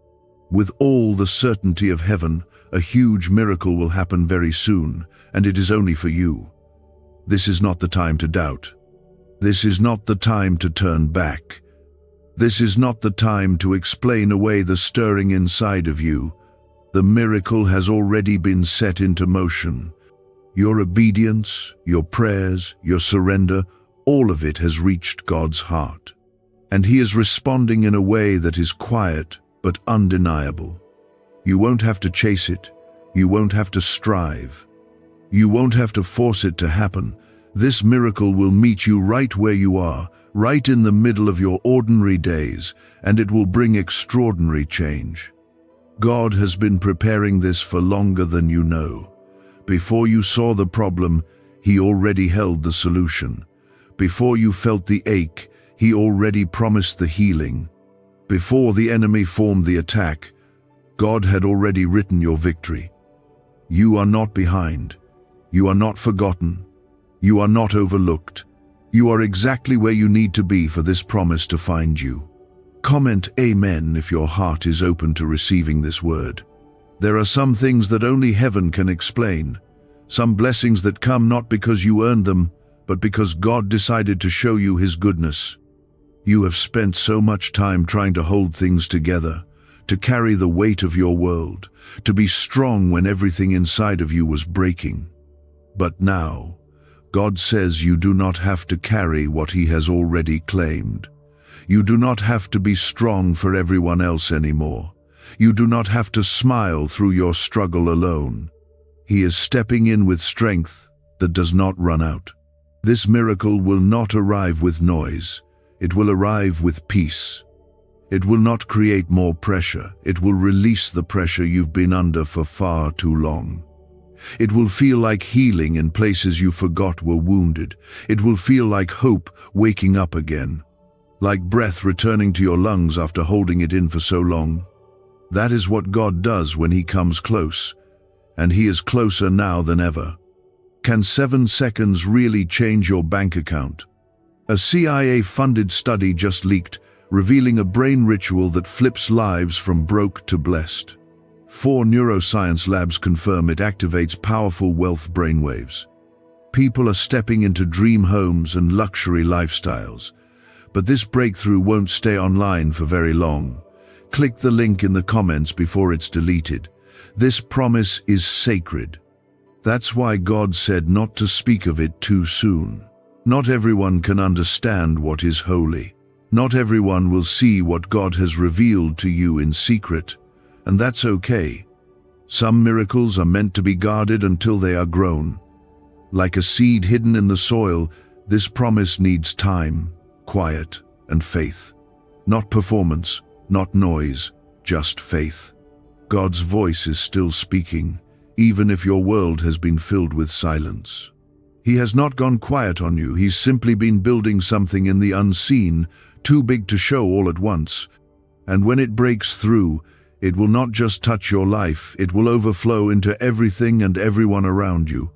with all the certainty of heaven, a huge miracle will happen very soon, and it is only for you. This is not the time to doubt. This is not the time to turn back. This is not the time to explain away the stirring inside of you. The miracle has already been set into motion. Your obedience, your prayers, your surrender, all of it has reached God's heart. And He is responding in a way that is quiet but undeniable. You won't have to chase it. You won't have to strive. You won't have to force it to happen. This miracle will meet you right where you are, right in the middle of your ordinary days, and it will bring extraordinary change. God has been preparing this for longer than you know. Before you saw the problem, He already held the solution. Before you felt the ache, He already promised the healing. Before the enemy formed the attack, God had already written your victory. You are not behind. You are not forgotten. You are not overlooked. You are exactly where you need to be for this promise to find you. Comment Amen if your heart is open to receiving this word. There are some things that only heaven can explain. Some blessings that come not because you earned them, but because God decided to show you His goodness. You have spent so much time trying to hold things together, to carry the weight of your world, to be strong when everything inside of you was breaking. But now, God says you do not have to carry what He has already claimed. You do not have to be strong for everyone else anymore. You do not have to smile through your struggle alone. He is stepping in with strength that does not run out. This miracle will not arrive with noise. It will arrive with peace. It will not create more pressure. It will release the pressure you've been under for far too long. It will feel like healing in places you forgot were wounded. It will feel like hope waking up again, like breath returning to your lungs after holding it in for so long. That is what God does when He comes close, and He is closer now than ever. Can 7 seconds really change your bank account? A CIA-funded study just leaked, revealing a brain ritual that flips lives from broke to blessed. 4 neuroscience labs confirm it activates powerful wealth brainwaves. People are stepping into dream homes and luxury lifestyles. But this breakthrough won't stay online for very long. Click the link in the comments before it's deleted. This promise is sacred. That's why God said not to speak of it too soon. Not everyone can understand what is holy. Not everyone will see what God has revealed to you in secret, and that's okay. Some miracles are meant to be guarded until they are grown. Like a seed hidden in the soil, this promise needs time, quiet, and faith. Not performance, not noise, just faith. God's voice is still speaking, even if your world has been filled with silence. He has not gone quiet on you. He's simply been building something in the unseen, too big to show all at once. And when it breaks through, it will not just touch your life, it will overflow into everything and everyone around you.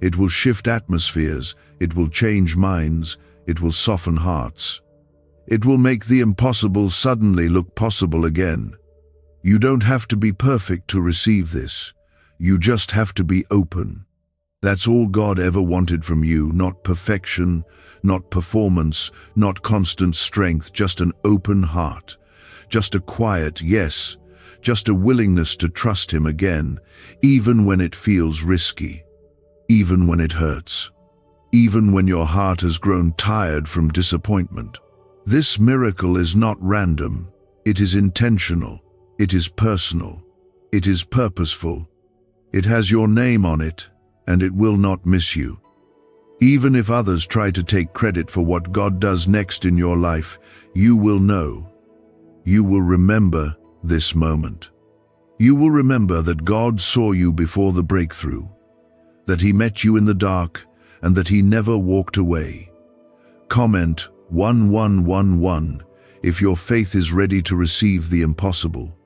It will shift atmospheres, it will change minds, it will soften hearts. It will make the impossible suddenly look possible again. You don't have to be perfect to receive this. You just have to be open. That's all God ever wanted from you, not perfection, not performance, not constant strength, just an open heart. Just a quiet yes, just a willingness to trust Him again, even when it feels risky, even when it hurts, even when your heart has grown tired from disappointment. This miracle is not random. It is intentional. It is personal. It is purposeful. It has your name on it, and it will not miss you. Even if others try to take credit for what God does next in your life, you will know. You will remember this moment. You will remember that God saw you before the breakthrough, that He met you in the dark, and that He never walked away. Comment 1111 if your faith is ready to receive the impossible.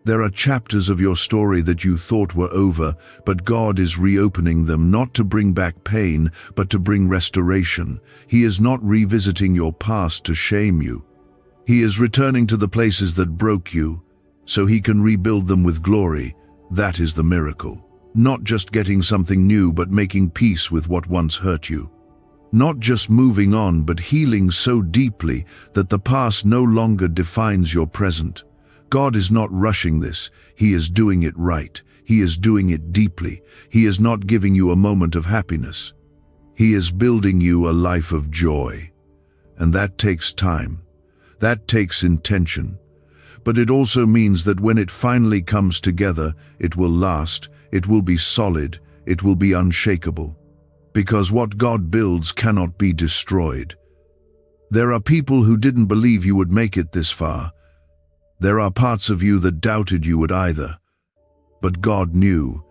There are chapters of your story that you thought were over, but God is reopening them, not to bring back pain, but to bring restoration. He is not revisiting your past to shame you. He is returning to the places that broke you, so He can rebuild them with glory. That is the miracle. Not just getting something new, but making peace with what once hurt you. Not just moving on, but healing so deeply that the past no longer defines your present. God is not rushing this. He is doing it right. He is doing it deeply. He is not giving you a moment of happiness. He is building you a life of joy. And that takes time. That takes intention. But it also means that when it finally comes together, it will last, it will be solid, it will be unshakable. Because what God builds cannot be destroyed. There are people who didn't believe you would make it this far. There are parts of you that doubted you would either. But God knew.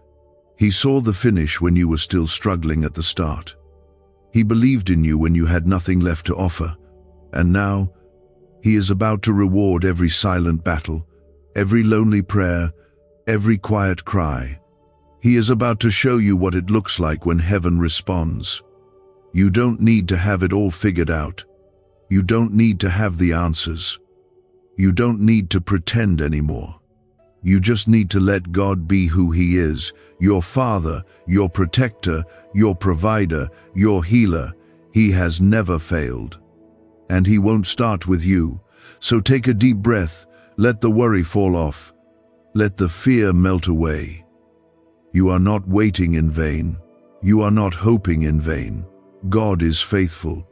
He saw the finish when you were still struggling at the start. He believed in you when you had nothing left to offer. And now, He is about to reward every silent battle, every lonely prayer, every quiet cry. He is about to show you what it looks like when heaven responds. You don't need to have it all figured out. You don't need to have the answers. You don't need to pretend anymore. You just need to let God be who He is, your Father, your protector, your provider, your healer. He has never failed. And He won't start with you. So take a deep breath, let the worry fall off, Let the fear melt away. You are not waiting in vain. You are not hoping in vain. God is faithful,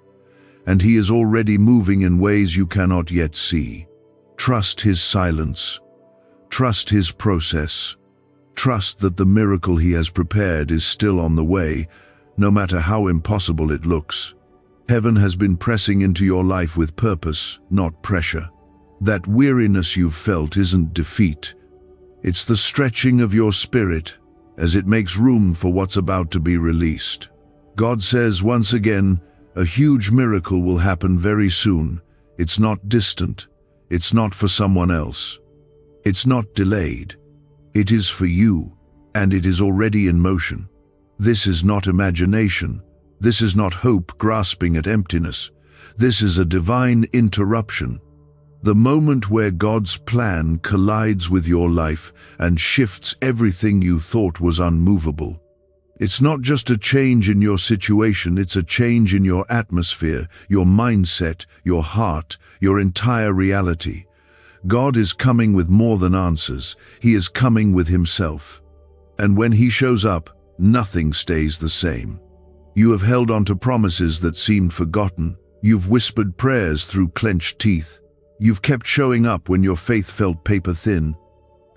and He is already moving in ways you cannot yet see. Trust His silence. Trust His process. Trust that the miracle He has prepared is still on the way, no matter how impossible it looks. Heaven has been pressing into your life with purpose, not pressure. That weariness you've felt isn't defeat. It's the stretching of your spirit as it makes room for what's about to be released. God says once again, a huge miracle will happen very soon. It's not distant. It's not for someone else. It's not delayed. It is for you, and it is already in motion. This is not imagination. This is not hope grasping at emptiness. This is a divine interruption. The moment where God's plan collides with your life and shifts everything you thought was unmovable. It's not just a change in your situation, it's a change in your atmosphere, your mindset, your heart, your entire reality. God is coming with more than answers. He is coming with Himself. And when He shows up, nothing stays the same. You have held on to promises that seemed forgotten. You've whispered prayers through clenched teeth. You've kept showing up when your faith felt paper thin.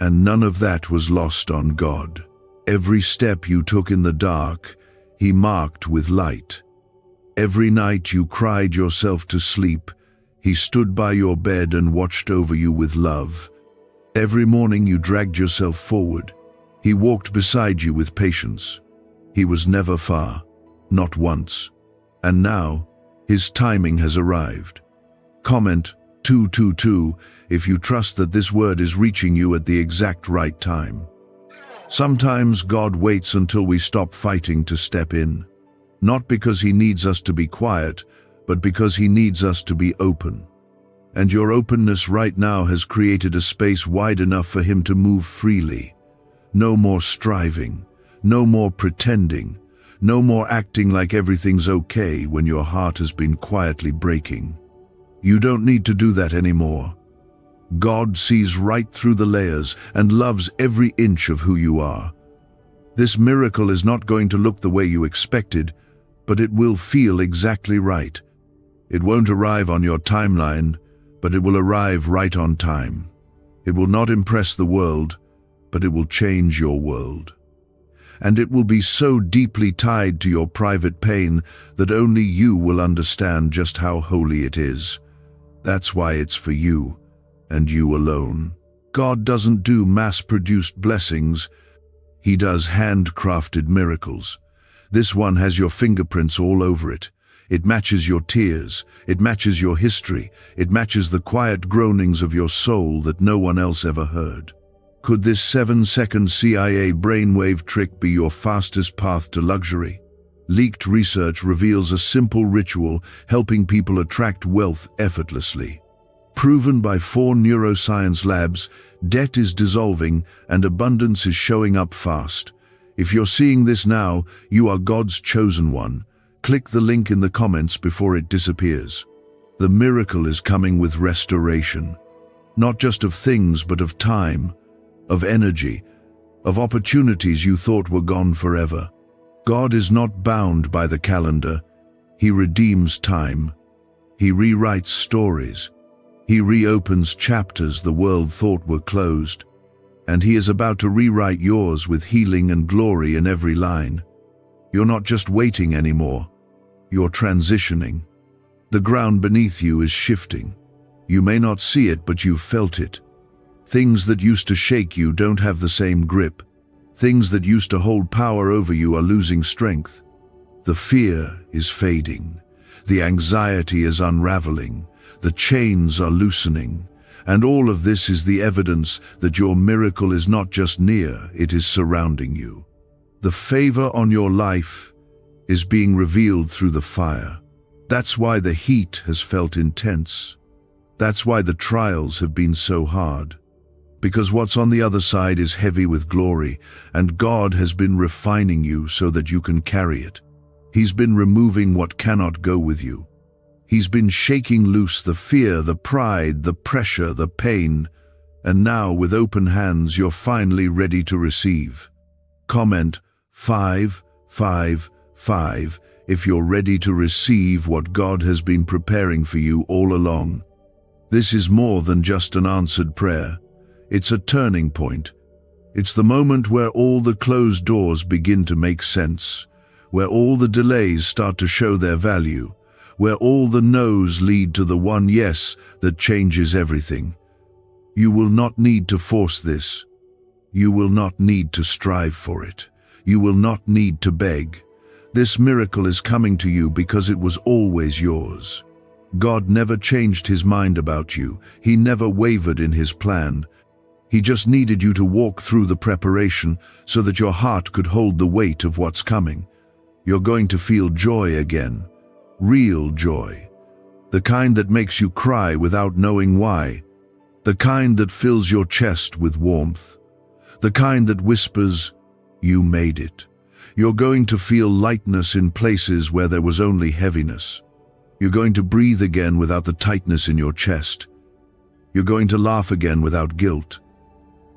And none of that was lost on God. Every step you took in the dark, He marked with light. Every night you cried yourself to sleep, He stood by your bed and watched over you with love. Every morning you dragged yourself forward. He walked beside you with patience. He was never far, not once. And now, His timing has arrived. Comment 222 if you trust that this word is reaching you at the exact right time. Sometimes God waits until we stop fighting to step in. Not because He needs us to be quiet, but because He needs us to be open. And your openness right now has created a space wide enough for Him to move freely. No more striving, no more pretending, no more acting like everything's okay when your heart has been quietly breaking. You don't need to do that anymore. God sees right through the layers and loves every inch of who you are. This miracle is not going to look the way you expected, but it will feel exactly right. It won't arrive on your timeline, but it will arrive right on time. It will not impress the world, but it will change your world. And it will be so deeply tied to your private pain that only you will understand just how holy it is. That's why it's for you, and you alone. God doesn't do mass-produced blessings. He does handcrafted miracles. This one has your fingerprints all over it. It matches your tears. It matches your history. It matches the quiet groanings of your soul that no one else ever heard. Could this 7-second CIA brainwave trick be your fastest path to luxury? Leaked research reveals a simple ritual helping people attract wealth effortlessly. Proven by 4 neuroscience labs, debt is dissolving and abundance is showing up fast. If you're seeing this now, you are God's chosen one. Click the link in the comments before it disappears. The miracle is coming with restoration, not just of things but of time, of energy, of opportunities you thought were gone forever. God is not bound by the calendar. He redeems time. He rewrites stories. He reopens chapters the world thought were closed. And He is about to rewrite yours with healing and glory in every line. You're not just waiting anymore. You're transitioning. The ground beneath you is shifting. You may not see it, but you've felt it. Things that used to shake you don't have the same grip. Things that used to hold power over you are losing strength. The fear is fading. The anxiety is unraveling. The chains are loosening. And all of this is the evidence that your miracle is not just near, it is surrounding you. The favor on your life is being revealed through the fire. That's why the heat has felt intense. That's why the trials have been so hard. Because what's on the other side is heavy with glory, and God has been refining you so that you can carry it. He's been removing what cannot go with you. He's been shaking loose the fear, the pride, the pressure, the pain, And now, with open hands, you're finally ready to receive. Comment 555 if you're ready to receive what God has been preparing for you all along. This is more than just an answered prayer. It's a turning point. It's the moment where all the closed doors begin to make sense, where all the delays start to show their value, where all the no's lead to the one yes that changes everything. You will not need to force this. You will not need to strive for it. You will not need to beg. This miracle is coming to you because it was always yours. God never changed his mind about you. He never wavered in his plan. He just needed you to walk through the preparation so that your heart could hold the weight of what's coming. You're going to feel joy again. Real joy. The kind that makes you cry without knowing why. The kind that fills your chest with warmth. The kind that whispers, "You made it." You're going to feel lightness in places where there was only heaviness. You're going to breathe again without the tightness in your chest. You're going to laugh again without guilt.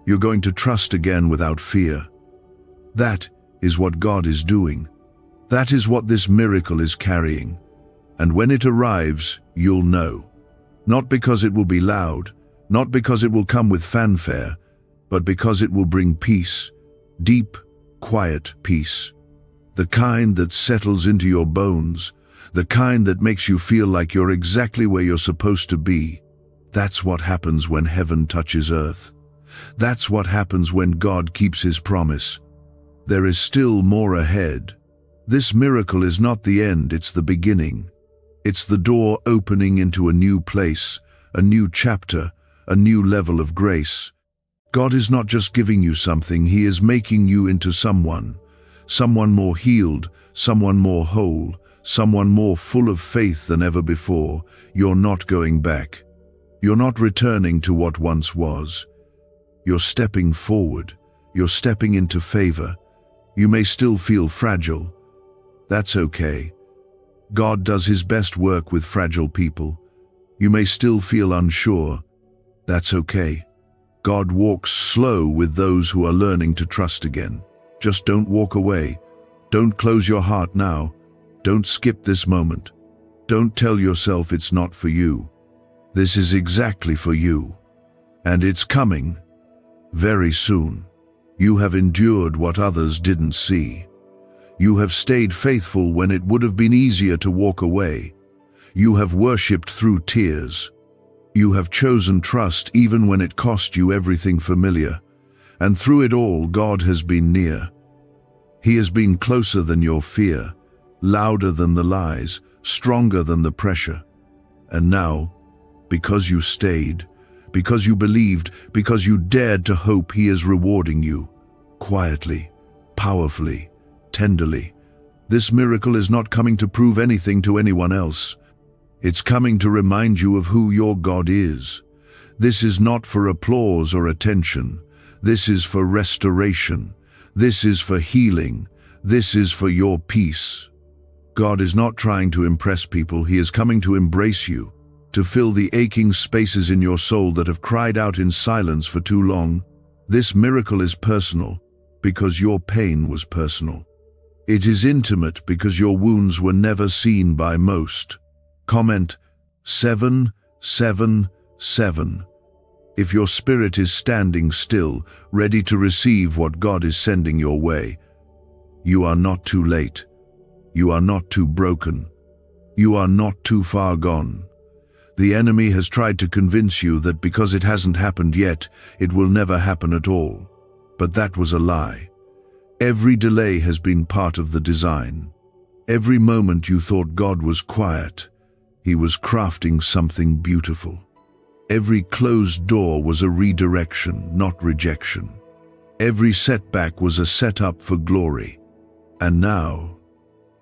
You're going to trust again without fear. That is what God is doing. That is what this miracle is carrying. And when it arrives, you'll know. Not because it will be loud, not because it will come with fanfare, but because it will bring peace, deep, quiet peace. The kind that settles into your bones, the kind that makes you feel like you're exactly where you're supposed to be. That's what happens when heaven touches earth. That's what happens when God keeps his promise. There is still more ahead. This miracle is not the end, it's the beginning. It's the door opening into a new place, a new chapter, a new level of grace. God is not just giving you something, he is making you into someone more healed, someone more whole, someone more full of faith than ever before. You're not going back. You're not returning to what once was. You're stepping forward. You're stepping into favor. You may still feel fragile. That's okay. God does his best work with fragile people. You may still feel unsure. That's okay. God walks slow with those who are learning to trust again. Just don't walk away. Don't close your heart now. Don't skip this moment. Don't tell yourself it's not for you. This is exactly for you. And it's coming very soon. You have endured what others didn't see. You have stayed faithful when it would have been easier to walk away. You have worshipped through tears. You have chosen trust even when it cost you everything familiar. And through it all, God has been near. He has been closer than your fear, louder than the lies, stronger than the pressure. And now, because you stayed, because you believed, because you dared to hope, he is rewarding you. Quietly, powerfully, tenderly. This miracle is not coming to prove anything to anyone else. It's coming to remind you of who your God is. This is not for applause or attention. This is for restoration. This is for healing. This is for your peace. God is not trying to impress people. He is coming to embrace you, to fill the aching spaces in your soul that have cried out in silence for too long. This miracle is personal because your pain was personal. It is intimate because your wounds were never seen by most. Comment 777 if your spirit is standing still, ready to receive what God is sending your way. You are not too late. You are not too broken. You are not too far gone. The enemy has tried to convince you that because it hasn't happened yet, it will never happen at all. But that was a lie. Every delay has been part of the design. Every moment you thought God was quiet, he was crafting something beautiful. Every closed door was a redirection, not rejection. Every setback was a setup for glory. And now,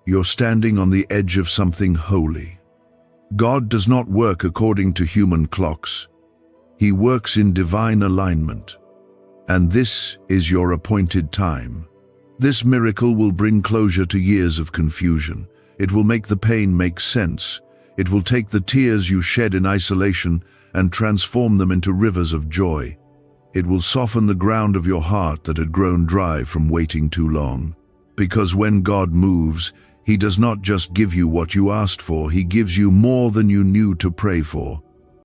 you're standing on the edge of something holy. God does not work according to human clocks. He works in divine alignment. And this is your appointed time. This miracle will bring closure to years of confusion. It will make the pain make sense. It will take the tears you shed in isolation and transform them into rivers of joy. It will soften the ground of your heart that had grown dry from waiting too long. Because when God moves, He does not just give you what you asked for, He gives you more than you knew to pray for.